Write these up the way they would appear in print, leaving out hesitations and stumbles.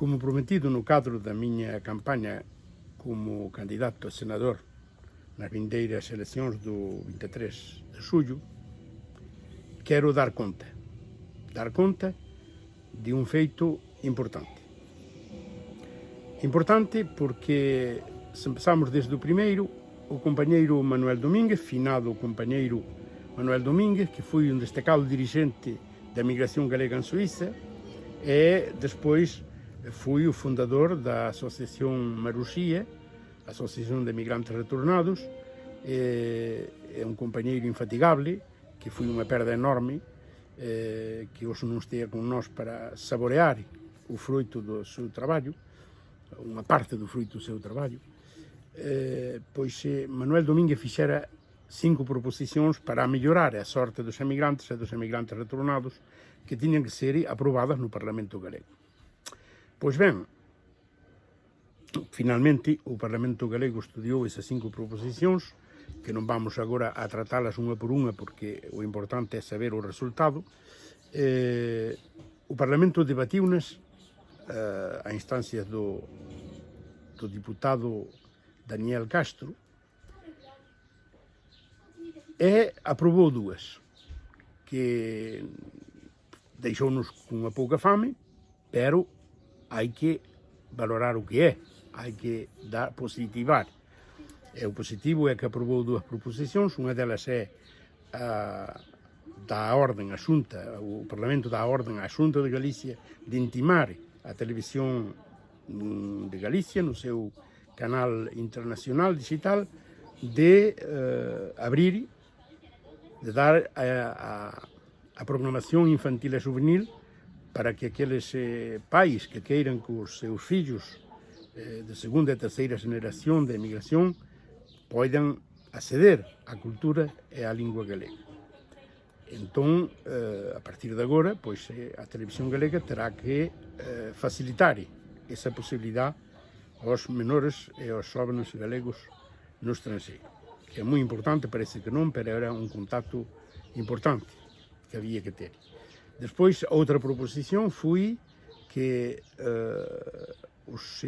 Como prometido no cadro da minha campanha como candidato a senador nas vindeiras eleições do 23 de julho, quero dar conta de um feito importante. Importante porque, se empezamos desde o primeiro, o companheiro Manuel Domínguez, finado companheiro Manuel Domínguez, que foi um destacado dirigente da migração galega em Suíça, e depois fui o fundador da Associação Maruxia, Associação de Migrantes Retornados. É um companheiro infatigável, que foi uma perda enorme, que hoje não esteja connosco para saborear o fruto do seu trabalho, uma parte do fruto do seu trabalho. Pois Manuel Domínguez fixera 5 proposições para melhorar a sorte dos emigrantes e dos emigrantes retornados, que tinham que ser aprovadas no Parlamento galego. Pois bem, finalmente o Parlamento galego estudiou essas 5 proposições, que non vamos agora a tratalas unha por unha, porque o importante é saber o resultado. O Parlamento debatiunas a instancias do diputado Daniel Castro, e aprobou 2, que deixou-nos com unha pouca fame, pero hai que valorar o que é, hai que positivar. E o positivo é que aprobou 2 proposicións, unha delas é da orden a Xunta, o Parlamento dá orden á Xunta de Galicia de intimar a televisión de Galicia no seu canal internacional digital de abrir, de dar a programación infantil e juvenil para que aqueles pais que queiran que os seus fillos de segunda e terceira generación de emigración poidan acceder á cultura e á lingua galega. Entón, a partir de agora, pois, a televisión galega terá que facilitar esa posibilidade aos menores e aos xóvenes galegos no estranxeiro, que é moi importante, parece que non, pero era un contacto importante que había que ter. Despois, outra proposición foi que os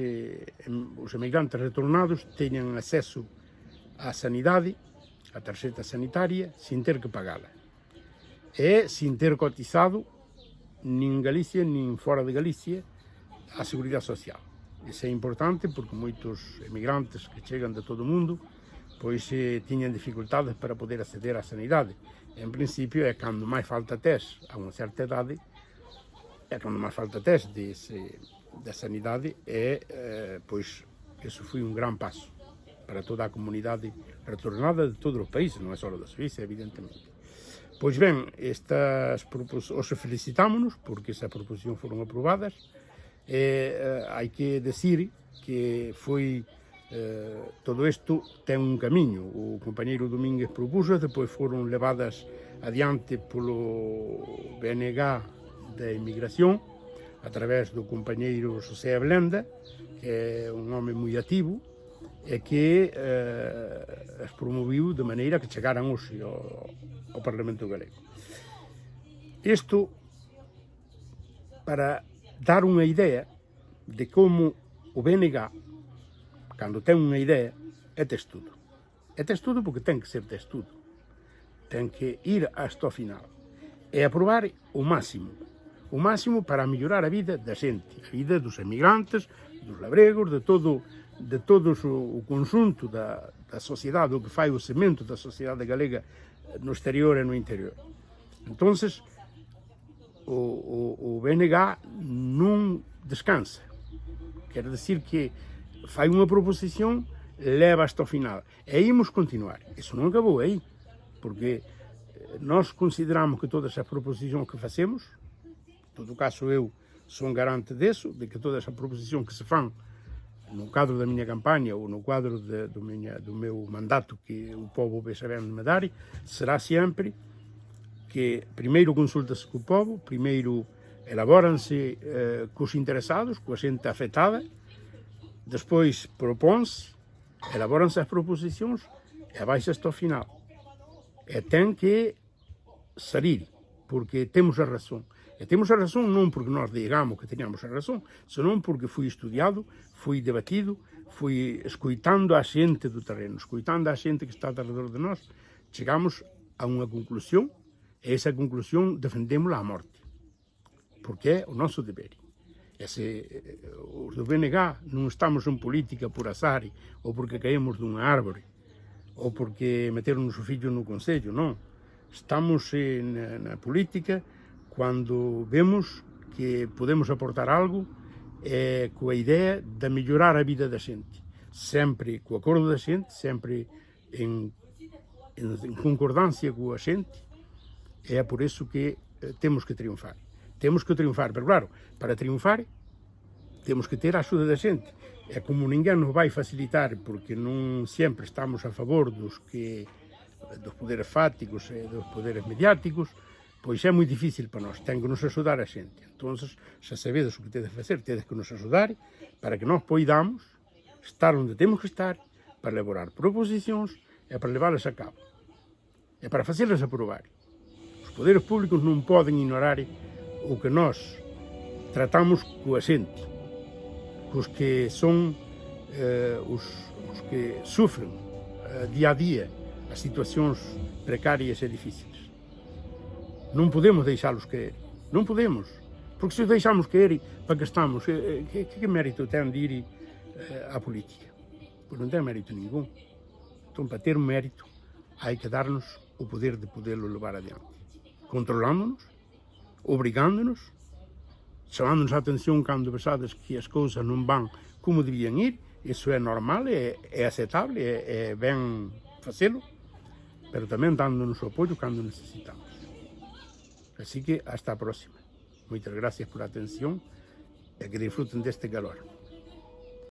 emigrantes retornados teñan acceso á sanidade, a tarxeta sanitaria, sin ter que pagala. E sin ter cotizado nin Galicia, nin fora de Galicia, a Seguridade Social. Iso é importante porque moitos emigrantes que chegan de todo o mundo pois tiñan dificultades para poder acceder á sanidade. En principio é cando máis falta tes a unha certa idade, é cando máis falta tes da sanidade, e pois iso foi un gran paso para toda a comunidade retornada de todos os países, non é só da Suíça, evidentemente. Pois ben, hoxe felicitámonos porque esas proposicións foron aprobadas, e hai que decir que foi todo isto ten un camiño. O compañeiro Domínguez propuso, depois foron levadas adiante polo BNG da Inmigración a través do compañeiro José Ablenda, que é un home moi activo e que as promoviu de maneira que chegaran hoxe ao Parlamento galego. Isto para dar unha idea de como o BNG, cando ten unha idea, é testudo. É testudo porque ten que ser testudo. Ten que ir hasta o final e aprobar o máximo para mellorar a vida da xente, a vida dos emigrantes, dos labregos, de todo o conxunto da sociedade, o que fai o cemento da sociedade galega no exterior e no interior. Entonces, o BNG non descansa. Quer decir que fai unha proposición, leva hasta o final. E imos continuar. Iso non acabou aí, porque nós consideramos que todas as proposicións que facemos, en todo caso eu son garante deso, de que todas as proposicións que se fan no cadro da miña campaña ou no quadro do meu mandato que o povo vai saber me dar, será sempre que primeiro consulta-se co povo, primeiro elaboranse cos interesados, coa xente afectada, despois propónse, elaboranse as proposicións e vais hasta o final. E ten que salir, porque temos a razón. E temos a razón non porque nós digamos que teníamos a razón, senón porque foi estudiado, foi debatido, foi escoitando a xente do terreno, escoitando a xente que está alrededor de nós, chegamos a unha conclusión, e esa conclusión defendémola a morte, porque é o noso deber. E se os do BNG non estamos en política por azar, ou porque caemos dunha árbore, ou porque meteron o fillo no Consello, non. Estamos na política cando vemos que podemos aportar algo coa idea de mellorar a vida da xente, sempre co acordo da xente, sempre en concordancia coa xente, e é por iso que temos que triunfar. Temos que triunfar, pero claro, para triunfar temos que ter a axuda da xente. E como ninguén nos vai facilitar, porque non sempre estamos a favor dos poderes fácticos e dos poderes mediáticos, pois é moi difícil para nós, ten que nos axudar a xente. Entón, xa sabedes o que tedes que facer, tedes que nos axudar para que nós poidamos estar onde temos que estar, para elaborar proposicións e para leválas a cabo. E para facelas aprobar. Os poderes públicos non poden ignorar o que nós tratamos coa xente, cos que son os que sufren día a día as situacións precarias e difíciles. Non podemos deixalos caer, non podemos, porque se os deixamos caer, para que estamos, que mérito ten de ir á política? Pois non ten mérito ningún. Entón, para ter mérito, hai que darnos o poder de poderlo levar adiante, controlándonos, obrigándonos, chamándonos a atención cando pensades que as cousas non van como debían ir. Iso é normal, é aceptable, é ben facelo, pero tamén dándonos o apoio cando necesitamos. Así que hasta a próxima. Moitas gracias por a atención e que disfruten deste calor.